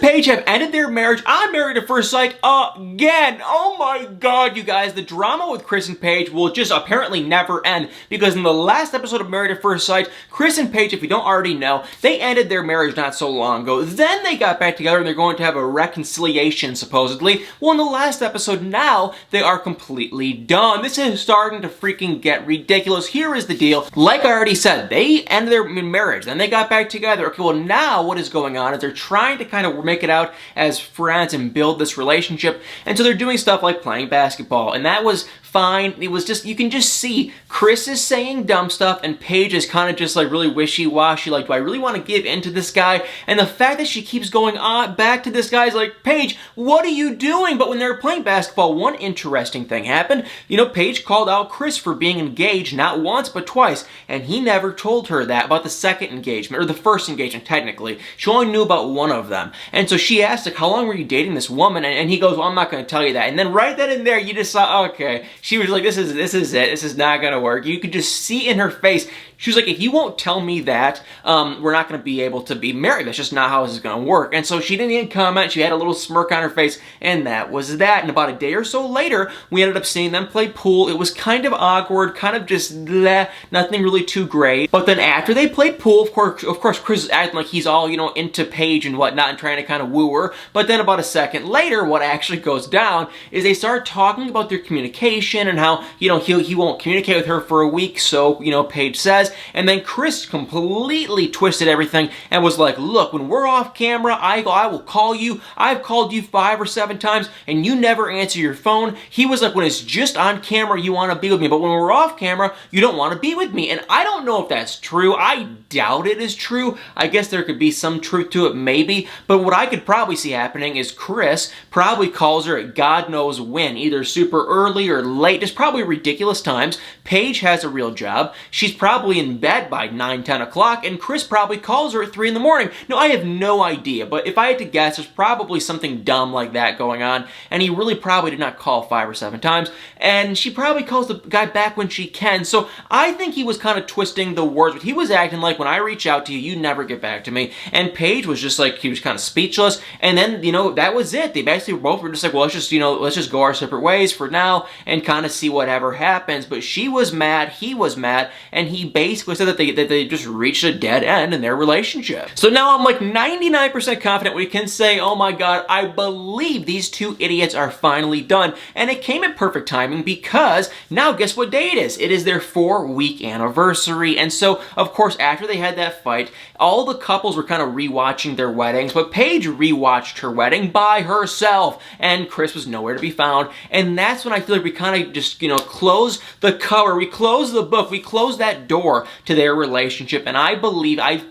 Paige have ended their marriage on Married at First Sight again. Oh my god, you guys, the drama with Chris and Paige will just apparently never end, because in the last episode of Married at First Sight, Chris and Paige, if you don't already know, they ended their marriage not so long ago. Then they got back together and they're going to have a reconciliation, supposedly. Well, in the last episode now, they are completely done. This is starting to freaking get ridiculous. Here is the deal. Like I already said, they ended their marriage, then they got back together. Okay, well now what is going on is they're trying to kind of make it out as friends and build this relationship, and so they're doing stuff like playing basketball, and that was fine. It was just, you can just see Chris is saying dumb stuff and Paige is kind of just like really wishy-washy, like, do I really want to give in to this guy? And the fact that she keeps going on back to this guy is like, Paige, what are you doing? But when they were playing basketball, one interesting thing happened. You know, Paige called out Chris for being engaged not once but twice, and he never told her that about the second engagement, or the first engagement technically. She only knew about one of them. And so she asked, like, how long were you dating this woman? And he goes, well, I'm not going to tell you that. And then right then and there, you just saw, okay, she was like, this is it. This is not going to work. You could just see in her face, she was like, if you won't tell me that, we're not going to be able to be married. That's just not how this is going to work. And so she didn't even comment. She had a little smirk on her face, and that was that. And about a day or so later, we ended up seeing them play pool. It was kind of awkward, kind of just bleh, nothing really too great. But then after they played pool, of course, Chris is acting like he's all, you know, into Paige and whatnot and trying to kind of woo her. But then about a second later, what actually goes down is they start talking about their communication and how, you know, he won't communicate with her for a week, so, you know, Paige says. And then Chris completely twisted everything and was like, look, when we're off camera, I will call you. I've called you 5 or 7 times and you never answer your phone. He was like, when it's just on camera, you want to be with me, but when we're off camera, you don't want to be with me. And I don't know if that's true. I doubt it is true. I guess there could be some truth to it, maybe. But what I could probably see happening is Chris probably calls her at God knows when, either super early or late. There's probably ridiculous times. Paige has a real job. She's probably in bed by 9, 10 o'clock, and Chris probably calls her at 3 in the morning. No, I have no idea, but if I had to guess, there's probably something dumb like that going on, and he really probably did not call 5 or 7 times, and she probably calls the guy back when she can. So I think he was kind of twisting the words, but he was acting like, when I reach out to you, you never get back to me. And Paige was just like, he was kind of speechless, and then, you know, that was it. They basically both were just like, well, let's just go our separate ways for now and kind of see whatever happens. But she was mad, he was mad, and he basically said that they just reached a dead end in their relationship. So now I'm like 99% confident we can say, oh my god, I believe these two idiots are finally done. And it came at perfect timing, because now guess what day it is? It is their 4-week anniversary. And so, of course, after they had that fight, all the couples were kind of rewatching their weddings, but Paige rewatched her wedding by herself, and Chris was nowhere to be found. And that's when I feel like we kind of just, you know, close the cover, we close the book, we close that door to their relationship. And I believe, I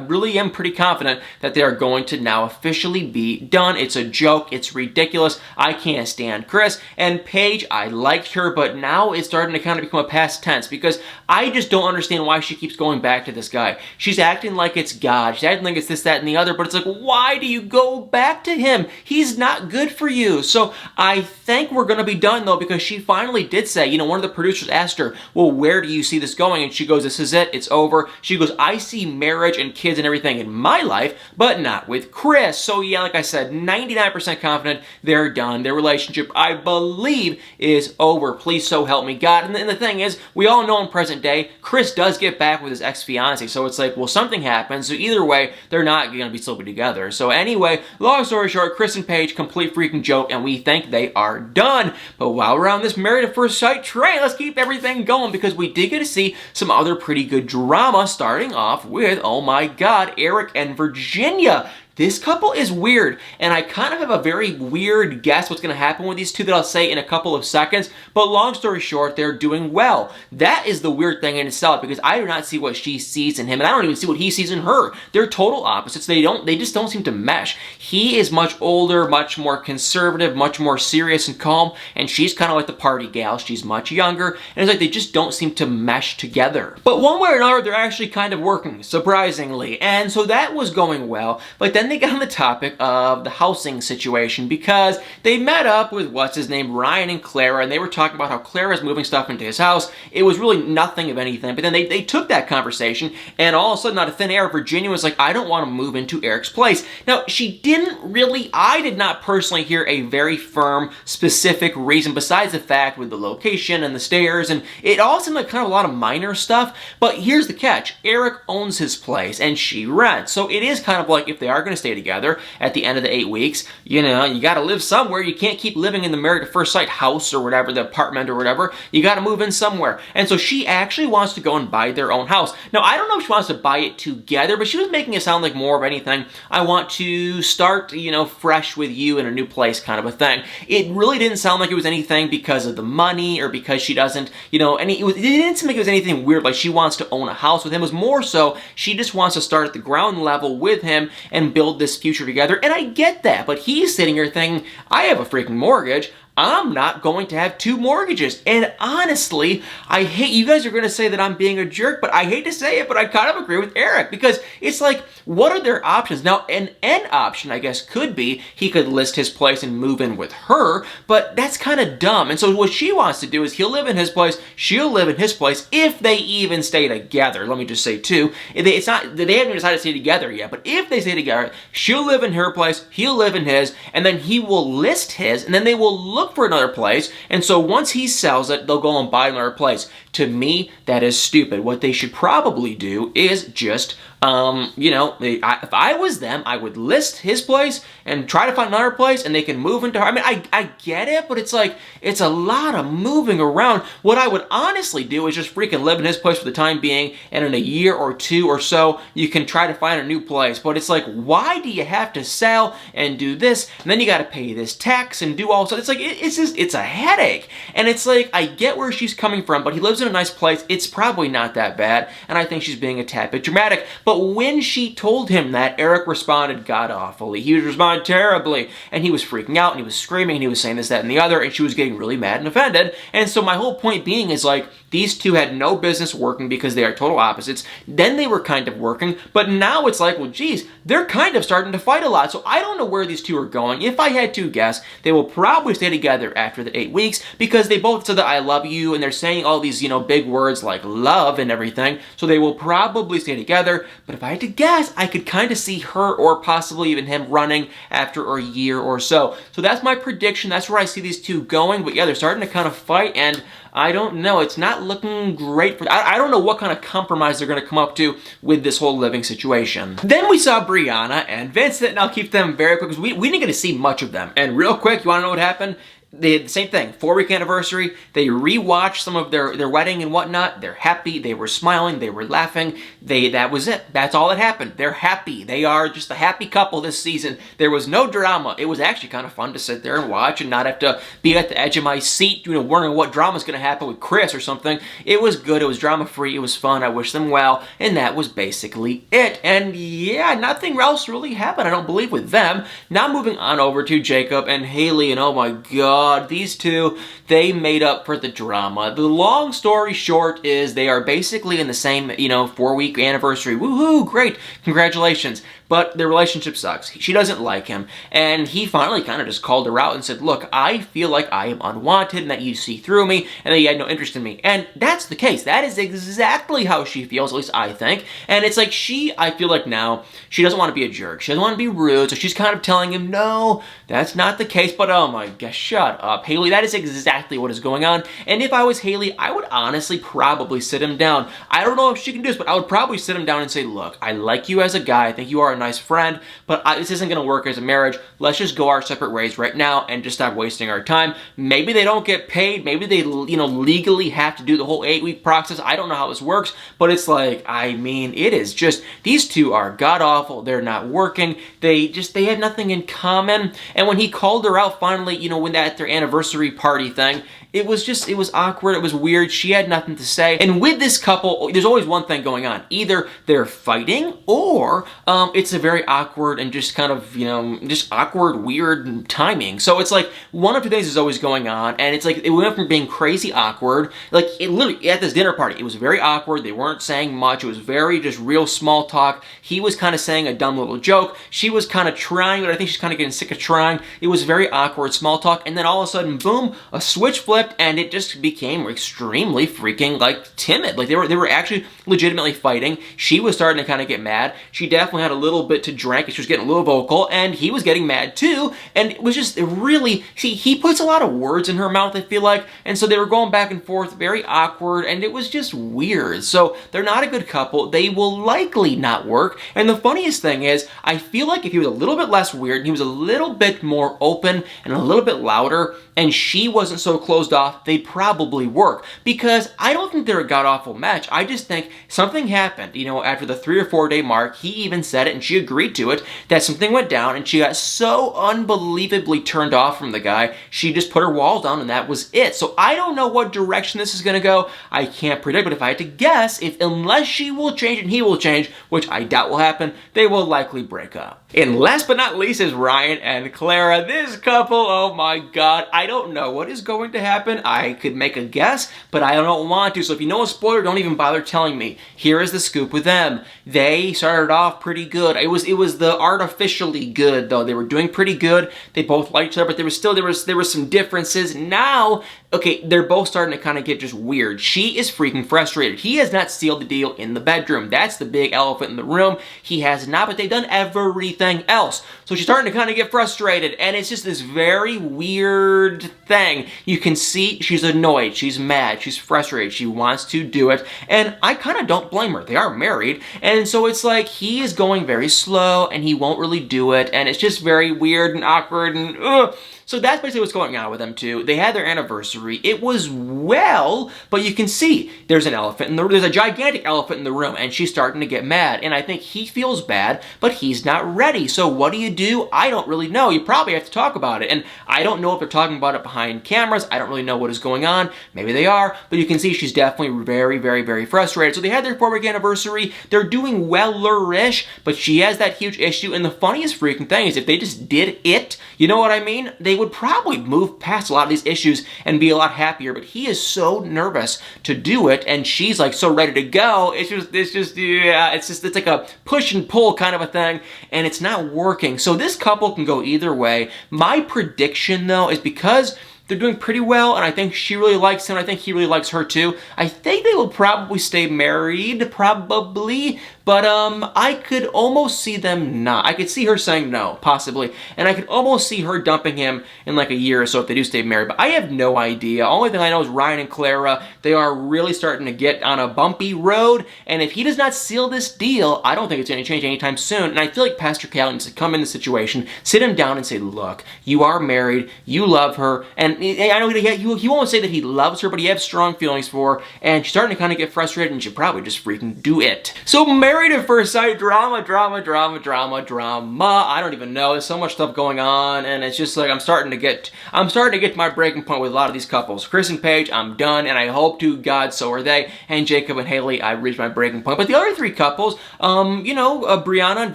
really am pretty confident that they are going to now officially be done. It's a joke. It's ridiculous. I can't stand Chris. And Paige, I liked her, but now it's starting to kind of become a past tense, because I just don't understand why she keeps going back to this guy. She's acting like it's God. She's acting like it's this, that, and the other, but it's like, why do you go back to him? He's not good for you. So I think we're going to be done, though, because she finally did say, you know, one of the producers asked her, well, where do you see this going? And she goes, this is it. It's over. She goes, I see marriage and kids and everything in my life, but not with Chris. So yeah, like I said, 99% confident they're done. Their relationship, I believe, is over. Please so help me God. And the thing is, we all know in present day, Chris does get back with his ex-fiancée. So it's like, well, something happens. So either way, they're not going to be still be together. So anyway, long story short, Chris and Paige, complete freaking joke, and we think they are done. But while we're on this Married at First Sight train, let's keep everything going, because we did get to see some other pretty good drama, starting off with, oh my god, Eric and Virginia. This couple is weird, and I kind of have a very weird guess what's going to happen with these two that I'll say in a couple of seconds, but long story short, they're doing well. That is the weird thing in itself, because I do not see what she sees in him, and I don't even see what he sees in her. They're total opposites. They just don't seem to mesh. He is much older, much more conservative, much more serious and calm, and she's kind of like the party gal. She's much younger, and it's like they just don't seem to mesh together. But one way or another, they're actually kind of working, surprisingly, and so that was going well, but then then they got on the topic of the housing situation because they met up with, what's his name, Ryan and Clara, and they were talking about how Clara's moving stuff into his house. It was really nothing of anything, but then they took that conversation, and all of a sudden, out of thin air, Virginia was like, I don't want to move into Eric's place. Now, she didn't really, I did not personally hear a very firm, specific reason besides the fact with the location and the stairs, and it all seemed like kind of a lot of minor stuff, but here's the catch. Eric owns his place, and she rents, so it is kind of like if they are going to stay together at the end of the 8 weeks, you know, you got to live somewhere. You can't keep living in the Married at First Sight house or whatever, the apartment or whatever. You got to move in somewhere, and so she actually wants to go and buy their own house. Now, I don't know if she wants to buy it together, but she was making it sound like more of anything, I want to start, you know, fresh with you in a new place kind of a thing. It really didn't sound like it was anything because of the money or because she doesn't, you know, it didn't seem like it was anything weird like she wants to own a house with him. It was more so she just wants to start at the ground level with him and build this future together, and I get that, but he's sitting here thinking, I have a freaking mortgage. I'm not going to have 2 mortgages. And honestly, I hate, you guys are going to say that I'm being a jerk, but I hate to say it, but I kind of agree with Eric because it's like, what are their options? Now, an option, I guess, could be he could list his place and move in with her, but that's kind of dumb. And so what she wants to do is he'll live in his place, she'll live in his place, if they even stay together. Let me just say, too, it's not, they haven't decided to stay together yet, but if they stay together, she'll live in her place, he'll live in his, and then he will list his, and then they will look for another place, and so once he sells it, they'll go and buy another place. To me, that is stupid. What they should probably do is just, you know, if I was them, I would list his place and try to find another place, and they can move into her. I mean, I get it, but it's like, it's a lot of moving around. What I would honestly do is just freaking live in his place for the time being, and in a year or 2 or so, you can try to find a new place. But it's like, why do you have to sell and do this, and then you got to pay this tax and do all so? It's like, it's just, it's a headache. And it's like, I get where she's coming from, but he lives in a nice place. It's probably not that bad, and I think she's being a tad bit dramatic. But when she told him that, Eric responded god-awfully. He responded terribly, and he was freaking out, and he was screaming, and he was saying this, that, and the other, and she was getting really mad and offended. And so my whole point being is like, these two had no business working because they are total opposites. Then they were kind of working, but now it's like, well, geez, they're kind of starting to fight a lot. So I don't know where these two are going. If I had to guess, they will probably stay together after the 8 weeks because they both said that I love you, and they're saying all these, you know, big words like love and everything. So they will probably stay together. But if I had to guess, I could kind of see her or possibly even him running after a year or so. So that's my prediction. That's where I see these two going. But yeah, they're starting to kind of fight, and I don't know. It's not looking great for... I don't know what kind of compromise they're going to come up to with this whole living situation. Then we saw Brianna and Vincent, and I'll keep them very quick because we didn't get to see much of them. And real quick, you want to know what happened? They did the same thing, 4-week anniversary. They rewatched some of their wedding and whatnot. They're happy. They were smiling. They were laughing. That was it. That's all that happened. They're happy. They are just a happy couple this season. There was no drama. It was actually kind of fun to sit there and watch and not have to be at the edge of my seat, you know, wondering what drama's going to happen with Chris or something. It was good. It was drama-free. It was fun. I wish them well. And that was basically it. And yeah, nothing else really happened, I don't believe, with them. Now moving on over to Jacob and Haley, and oh my god, these two, they made up for the drama. The long story short is they are basically in the same, you know, 4-week anniversary. Woohoo, great, congratulations. But their relationship sucks. She doesn't like him. And he finally kind of just called her out and said, look, I feel like I am unwanted and that you see through me and that you had no interest in me. And that's the case. That is exactly how she feels, at least I think. And it's like I feel like now, she doesn't want to be a jerk. She doesn't want to be rude. So she's kind of telling him, no, that's not the case. But oh my gosh, shut up, Haley. That is exactly what is going on. And if I was Haley, I would honestly probably sit him down. I don't know if she can do this, but I would probably sit him down and say, look, I like you as a guy. I think you are a nice friend, but this isn't going to work as a marriage. Let's just go our separate ways right now and just stop wasting our time. Maybe they don't get paid. Maybe they, you know, legally have to do the whole 8-week process. I don't know how this works, but it's like, I mean, it is just, these two are god-awful. They're not working. They have nothing in common. And when he called her out finally, you know, when at their anniversary party thing, it was awkward, it was weird, she had nothing to say. And with this couple, there's always one thing going on. Either they're fighting, or it's it's a very awkward and just kind of, you know, just awkward, weird timing. So it's like one of two things is always going on, and it's like it went from being crazy awkward, like it literally at this dinner party, it was very awkward. They weren't saying much. It was very just real small talk. He was kind of saying a dumb little joke. She was kind of trying, but I think she's kind of getting sick of trying. It was very awkward small talk, and then all of a sudden, boom, a switch flipped, and it just became extremely freaking like timid. Like they were actually legitimately fighting. She was starting to kind of get mad. She definitely had a little bit to drink, and she was getting a little vocal, and he was getting mad too. And it was just really, see, he puts a lot of words in her mouth, I feel like, and so they were going back and forth, very awkward, and it was just weird. So they're not a good couple. They will likely not work. And the funniest thing is, I feel like if he was a little bit less weird, and he was a little bit more open and a little bit louder, and she wasn't so closed off, they'd probably work. Because I don't think they're a god-awful match. I just think something happened, you know, after the 3 or 4 day mark. He even said it, and she agreed to it, that something went down, and she got so unbelievably turned off from the guy, she just put her wall down, and that was it. So I don't know what direction this is going to go. I can't predict, but if I had to guess, unless she will change and he will change, which I doubt will happen, they will likely break up. And last but not least is Ryan and Clara. This couple, oh my god, I don't know what is going to happen. I could make a guess, but I don't want to. So if you know a spoiler, don't even bother telling me. Here is the scoop with them. They started off pretty good. It was the artificially good though. They were doing pretty good. They both liked each other, but there was some differences. Now, okay, they're both starting to kind of get just weird. She is freaking frustrated. He has not sealed the deal in the bedroom. That's the big elephant in the room. He has not, but they've done everything else. So she's starting to kind of get frustrated, and it's just this very weird thing. You can see she's annoyed, she's mad, she's frustrated, she wants to do it, and I kind of don't blame her. They are married, and so it's like he is going very slow, and he won't really do it, and it's just very weird and awkward, and ugh. So that's basically what's going on with them too. They had their anniversary. It was well, but you can see there's a gigantic elephant in the room, and she's starting to get mad. And I think he feels bad, but he's not ready. So what do? I don't really know. You probably have to talk about it. And I don't know if they're talking about it behind cameras. I don't really know what is going on. Maybe they are, but you can see she's definitely very, very, very frustrated. So they had their 4-week anniversary. They're doing well-ish, but she has that huge issue. And the funniest freaking thing is if they just did it, you know what I mean? They would probably move past a lot of these issues and be a lot happier, but he is so nervous to do it, and she's like so ready to go. It's like a push and pull kind of a thing, and it's not working. So this couple can go either way. My prediction though is because they're doing pretty well, and I think she really likes him, I think he really likes her too. I think they will probably stay married, probably, but I could almost see them not. I could see her saying no, possibly, and I could almost see her dumping him in like a year or so if they do stay married, but I have no idea. Only thing I know is Ryan and Clara, they are really starting to get on a bumpy road, and if he does not seal this deal, I don't think it's going to change anytime soon, and I feel like Pastor Cal needs to come in the situation, sit him down and say, look, you are married, you love her, and I know he won't say that he loves her, but he has strong feelings for her, and she's starting to kind of get frustrated, and should probably just freaking do it. So Married at First Sight, drama. I don't even know. There's so much stuff going on, and it's just like I'm starting to get to my breaking point with a lot of these couples. Chris and Paige, I'm done, and I hope to God so are they. And Jacob and Haley, I reached my breaking point. But the other 3 couples, Brianna and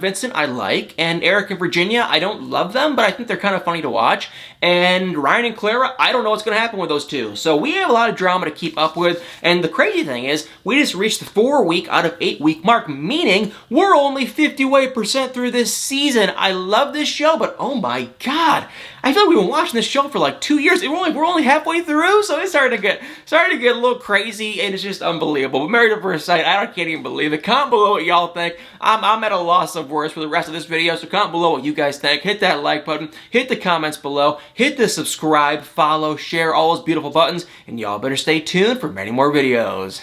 Vincent, I like, and Eric and Virginia, I don't love them, but I think they're kind of funny to watch. And Ryan and Clara, I don't know what's going to happen with those 2. So we have a lot of drama to keep up with, and the crazy thing is, we just reached the 4-week out of 8-week mark, meaning we're only 50% through this season. I love this show, but oh my god, I feel like we've been watching this show for like 2 years. We're only halfway through, so it's starting to get a little crazy, and it's just unbelievable. But Married at First Sight, can't even believe it. Comment below what y'all think. I'm at a loss of words for the rest of this video, so comment below what you guys think. Hit that like button, hit the comments below, hit the subscribe, follow, share, all those beautiful buttons, and y'all better stay tuned for many more videos.